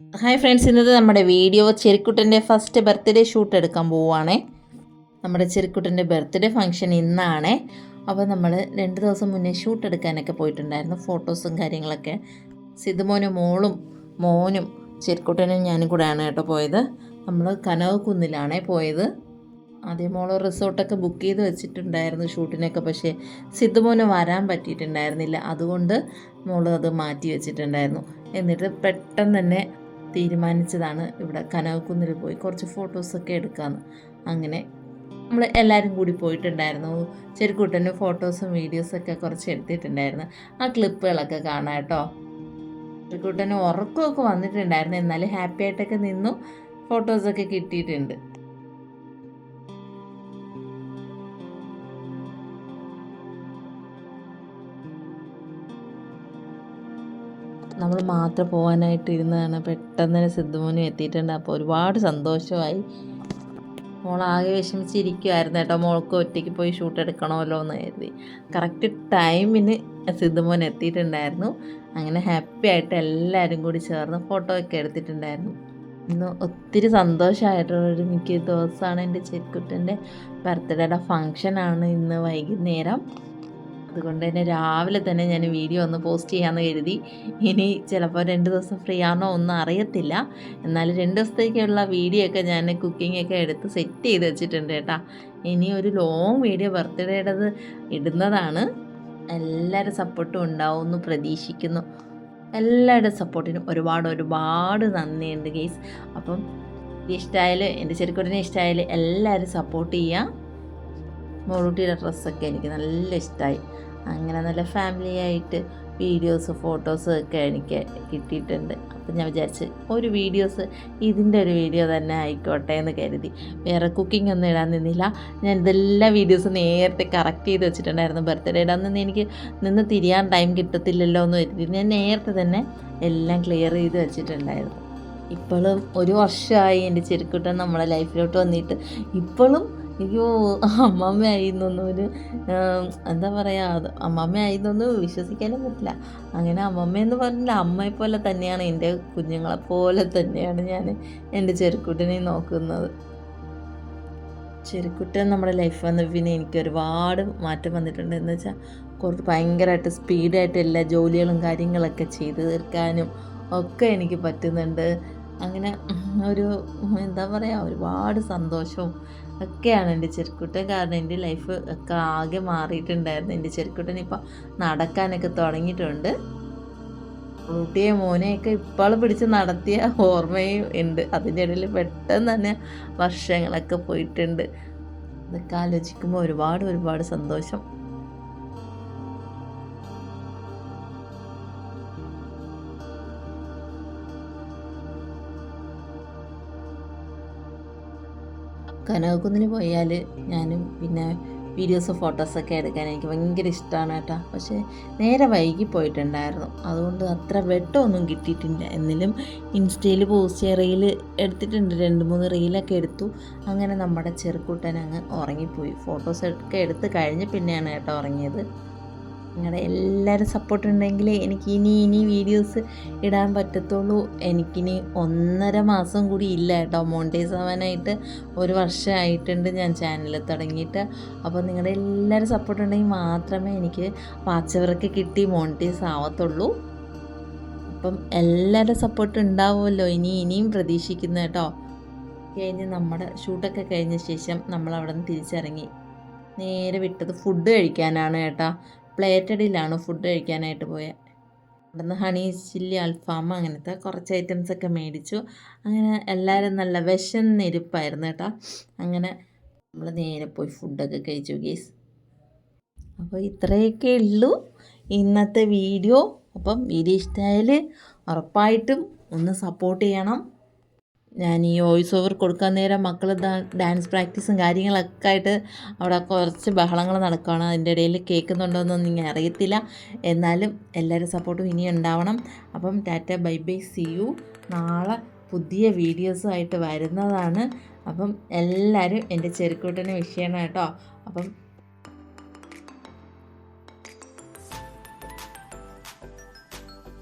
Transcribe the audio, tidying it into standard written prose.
Hi friends, ഇന്നത്തെ നമ്മുടെ video ചെറിക്കുട്ടൻ്റെ first birthday shoot എടുക്കാൻ പോവുകയാണേ. നമ്മുടെ ചെറിക്കുട്ടൻ്റെ ബർത്ത്ഡേ ഫംഗ്ഷൻ ഇന്നാണേ. അപ്പോൾ നമ്മൾ 2 ദിവസം മുന്നേ ഷൂട്ട് എടുക്കാനൊക്കെ പോയിട്ടുണ്ടായിരുന്നു. ഫോട്ടോസും കാര്യങ്ങളൊക്കെ സിദ്ധുമോനും മോനും ചെറിക്കുട്ടനും ഞാനും കൂടെയാണ് കേട്ടോ പോയത്. നമ്മൾ കനവ് കുന്നിലാണേ പോയത്. ആദ്യം മോൾ റിസോർട്ടൊക്കെ ബുക്ക് ചെയ്ത് വെച്ചിട്ടുണ്ടായിരുന്നു ഷൂട്ടിനൊക്കെ. പക്ഷേ സിദ്ധുമോന് വരാൻ പറ്റിയിട്ടുണ്ടായിരുന്നില്ല. അതുകൊണ്ട് മോൾ അത് മാറ്റി വെച്ചിട്ടുണ്ടായിരുന്നു. എന്നിട്ട് പെട്ടെന്ന് തന്നെ തീരുമാനിച്ചതാണ് ഇവിടെ കനകക്കുന്നിൽ പോയി കുറച്ച് ഫോട്ടോസൊക്കെ എടുക്കാമെന്ന്. അങ്ങനെ നമ്മൾ എല്ലാവരും കൂടി പോയിട്ടുണ്ടായിരുന്നു. ചെറുക്കുട്ടന് ഫോട്ടോസും വീഡിയോസൊക്കെ കുറച്ച് എടുത്തിട്ടുണ്ടായിരുന്നു. ആ ക്ലിപ്പുകളൊക്കെ കാണാം കേട്ടോ. ചെറുക്കുട്ടന് ഉറക്കമൊക്കെ വന്നിട്ടുണ്ടായിരുന്നു, എന്നാലും ഹാപ്പി ആയിട്ടൊക്കെ നിന്നു. ഫോട്ടോസൊക്കെ കിട്ടിയിട്ടുണ്ട്. നമ്മൾ മാത്രം പോകാനായിട്ട് ഇരുന്നതാണ്. പെട്ടെന്ന് തന്നെ സിദ്ധുമോനും എത്തിയിട്ടുണ്ട്. അപ്പോൾ ഒരുപാട് സന്തോഷമായി. മോളാകെ വിഷമിച്ചിരിക്കുമായിരുന്നു കേട്ടോ. മോൾക്ക് ഒറ്റയ്ക്ക് പോയി ഷൂട്ട് എടുക്കണമല്ലോ എന്ന് കരുതി. കറക്റ്റ് ടൈമിന് സിദ്ധുമോൻ എത്തിയിട്ടുണ്ടായിരുന്നു. അങ്ങനെ ഹാപ്പി ആയിട്ട് എല്ലാവരും കൂടി ചേർന്ന് ഫോട്ടോ ഒക്കെ എടുത്തിട്ടുണ്ടായിരുന്നു. ഇന്ന് ഒത്തിരി സന്തോഷമായിട്ടുള്ളൊരു മിക്ക ദിവസമാണ്. എൻ്റെ ചെറുക്കുട്ടൻ്റെ ബർത്ത്ഡേയുടെ ഫങ്ഷനാണ് ഇന്ന് വൈകുന്നേരം. അതുകൊണ്ട് തന്നെ രാവിലെ തന്നെ ഞാൻ വീഡിയോ ഒന്ന് പോസ്റ്റ് ചെയ്യാമെന്ന് കരുതി. ഇനി ചിലപ്പോൾ 2 ദിവസം ഫ്രീ ആണോ ഒന്നും അറിയത്തില്ല. എന്നാലും 2 ദിവസത്തേക്കുള്ള വീഡിയോ ഒക്കെ ഞാൻ കുക്കിങ്ങൊക്കെ എടുത്ത് സെറ്റ് ചെയ്ത് വെച്ചിട്ടുണ്ട് കേട്ടോ. ഇനി ഒരു ലോങ് വീഡിയോ ബർത്ത്ഡേയുടേത് ഇടുന്നതാണ്. എല്ലാവരും സപ്പോർട്ടും ഉണ്ടാവുമെന്ന് പ്രതീക്ഷിക്കുന്നു. എല്ലാവരുടെ സപ്പോർട്ടിനും ഒരുപാട് നന്ദിയുണ്ട് ഗെയ്സ്. അപ്പം ഇഷ്ടമായാലും എൻ്റെ ചെറുക്കുട്ടിനെ ഇഷ്ടമായാലും എല്ലാവരും സപ്പോർട്ട് ചെയ്യുക. മോളൂട്ടിയുടെ ഡ്രസ്സൊക്കെ എനിക്ക് നല്ല ഇഷ്ടമായി. അങ്ങനെ നല്ല ഫാമിലി ആയിട്ട് വീഡിയോസ് ഫോട്ടോസും ഒക്കെ എനിക്ക് കിട്ടിയിട്ടുണ്ട്. അപ്പം ഞാൻ വിചാരിച്ച് ഇതിൻ്റെ ഒരു വീഡിയോ തന്നെ ആയിക്കോട്ടെ എന്ന് കരുതി. വേറെ കുക്കിംഗ് ഒന്നും ഇടാൻ നിന്നില്ല. ഞാൻ ഇതെല്ലാം വീഡിയോസ് നേരത്തെ കറക്റ്റ് ചെയ്ത് വെച്ചിട്ടുണ്ടായിരുന്നു. ബർത്ത്ഡേ ഇടാൻ നിന്ന് എനിക്ക് തിരിയാൻ ടൈം കിട്ടത്തില്ലല്ലോ എന്ന് കരുതി ഞാൻ നേരത്തെ തന്നെ എല്ലാം ക്ലിയർ ചെയ്ത് വെച്ചിട്ടുണ്ടായിരുന്നു. ഇപ്പോഴും 1 വർഷമായി എൻ്റെ ചെറുക്കുട്ടൻ നമ്മുടെ ലൈഫിലോട്ട് വന്നിട്ട്. ഇപ്പോഴും അയ്യോ അമ്മമ്മയായിരുന്നൊന്നും എന്താ പറയുക, അമ്മമ്മയായിരുന്നൊന്നും വിശ്വസിക്കാനും പറ്റില്ല. അങ്ങനെ അമ്മമ്മയെന്ന് പറഞ്ഞാൽ അമ്മയെപ്പോലെ തന്നെയാണ്, എൻ്റെ കുഞ്ഞുങ്ങളെപ്പോലെ തന്നെയാണ് ഞാൻ എൻ്റെ ചെറുക്കുട്ടനെ നോക്കുന്നത്. ചെറുക്കുട്ടൻ നമ്മുടെ ലൈഫ് വന്ന പിന്നെ എനിക്ക് ഒരുപാട് മാറ്റം വന്നിട്ടുണ്ട്. എന്ന് വെച്ചാൽ കുറച്ച് ഭയങ്കരമായിട്ട് സ്പീഡായിട്ട് എല്ലാ ജോലികളും കാര്യങ്ങളൊക്കെ ചെയ്ത് തീർക്കാനും ഒക്കെ എനിക്ക് പറ്റുന്നുണ്ട്. അങ്ങനെ എന്താ പറയുക, ഒരുപാട് സന്തോഷവും ഒക്കെയാണ് എൻ്റെ ചെറുക്കുട്ടൻ കാരണം. എൻ്റെ ലൈഫ് ഒക്കെ ആകെ മാറിയിട്ടുണ്ടായിരുന്നു. എൻ്റെ ചെറുക്കുട്ടൻ ഇപ്പോൾ നടക്കാനൊക്കെ തുടങ്ങിയിട്ടുണ്ട്. കുട്ടിയെ മോനെയൊക്കെ ഇപ്പോൾ പിടിച്ച് നടത്തിയ ഓർമ്മയും ഉണ്ട്. അതിൻ്റെ ഇടയിൽ പെട്ടെന്ന് തന്നെ വർഷങ്ങളൊക്കെ പോയിട്ടുണ്ട്. ഇതൊക്കെ ആലോചിക്കുമ്പോൾ ഒരുപാട് സന്തോഷം. കനകക്കുന്നിന് പോയാൽ ഞാനും പിന്നെ വീഡിയോസ് ഫോട്ടോസൊക്കെ എടുക്കാൻ എനിക്ക് ഭയങ്കര ഇഷ്ടമാണ് കേട്ടോ. പക്ഷേ നേരെ വൈകി പോയിട്ടുണ്ടായിരുന്നു. അതുകൊണ്ട് അത്ര വെട്ടമൊന്നും കിട്ടിയിട്ടില്ല. എന്നാലും ഇൻസ്റ്റയിൽ പോസ്റ്റ് റീൽ എടുത്തിട്ടുണ്ട്. 2-3 റീലൊക്കെ എടുത്തു. അങ്ങനെ നമ്മുടെ ചെറുക്കുട്ടൻ അങ്ങ് ഉറങ്ങിപ്പോയി. ഫോട്ടോസൊക്കെ എടുത്ത് കഴിഞ്ഞ് പിന്നെയാണ് കേട്ടോ ഉറങ്ങിയത്. നിങ്ങളുടെ എല്ലാവരും സപ്പോർട്ട് ഉണ്ടെങ്കിൽ എനിക്ക് ഇനി വീഡിയോസ് ഇടാൻ പറ്റത്തുള്ളൂ. എനിക്കിനി 1.5 മാസം കൂടി ഇല്ല കേട്ടോ മോണിറ്റൈസ് ആവാനായിട്ട്. 1 വർഷമായിട്ടുണ്ട് ഞാൻ ചാനൽ തുടങ്ങിയിട്ട്. അപ്പോൾ നിങ്ങളുടെ എല്ലാവരും സപ്പോർട്ട് ഉണ്ടെങ്കിൽ മാത്രമേ എനിക്ക് വാച്ച് അവറൊക്കെ കിട്ടി മോണിറ്റൈസ് ആവത്തുള്ളൂ. അപ്പം എല്ലാവരുടെ സപ്പോർട്ട് ഉണ്ടാവുമല്ലോ. ഇനിയും പ്രതീക്ഷിക്കുന്നു കേട്ടോ. കഴിഞ്ഞ് നമ്മുടെ ഷൂട്ടൊക്കെ കഴിഞ്ഞ ശേഷം നമ്മൾ അവിടെ നിന്ന് തിരിച്ചിറങ്ങി. നേരെ വിട്ടത് ഫുഡ് കഴിക്കാനാണ് കേട്ടോ. പ്ലേറ്റഡിലാണ് ഫുഡ് കഴിക്കാനായിട്ട് പോയത്. അവിടെ നിന്ന് ഹണി ചില്ലി അൽഫാം അങ്ങനത്തെ കുറച്ച് ഐറ്റംസൊക്കെ മേടിച്ചു. അങ്ങനെ എല്ലാവരും നല്ല വിശന്നിരിപ്പായിരുന്നു കേട്ടോ. അങ്ങനെ നമ്മൾ നേരെ പോയി ഫുഡൊക്കെ കഴിച്ചു ഗീസ്. അപ്പോൾ ഇത്രയൊക്കെ ഉള്ളൂ ഇന്നത്തെ വീഡിയോ. അപ്പം വീഡിയോ ഇഷ്ടമായാൽ ഉറപ്പായിട്ടും ഒന്ന് സപ്പോർട്ട് ചെയ്യണം. ഞാൻ ഈ വോയിസ് ഓവർ കൊടുക്കാൻ നേരം മക്കൾ ഡാൻസ് പ്രാക്ടീസും കാര്യങ്ങളൊക്കെ ആയിട്ട് അവിടെ കുറച്ച് ബഹളങ്ങൾ നടക്കുകയാണ്. അതിൻ്റെ ഇടയിൽ കേൾക്കുന്നുണ്ടോയെന്നൊന്നും എനിക്ക് അറിയത്തില്ല. എന്നാലും എല്ലാവരും സപ്പോർട്ടും ഇനി ഉണ്ടാവണം. അപ്പം tata bye bye see you. നാളെ പുതിയ വീഡിയോസുമായിട്ട് വരുന്നതാണ്. അപ്പം എല്ലാവരും എൻ്റെ ചെറുക്കുട്ടനെ വിഷ് ചെയ്യണം കേട്ടോ. അപ്പം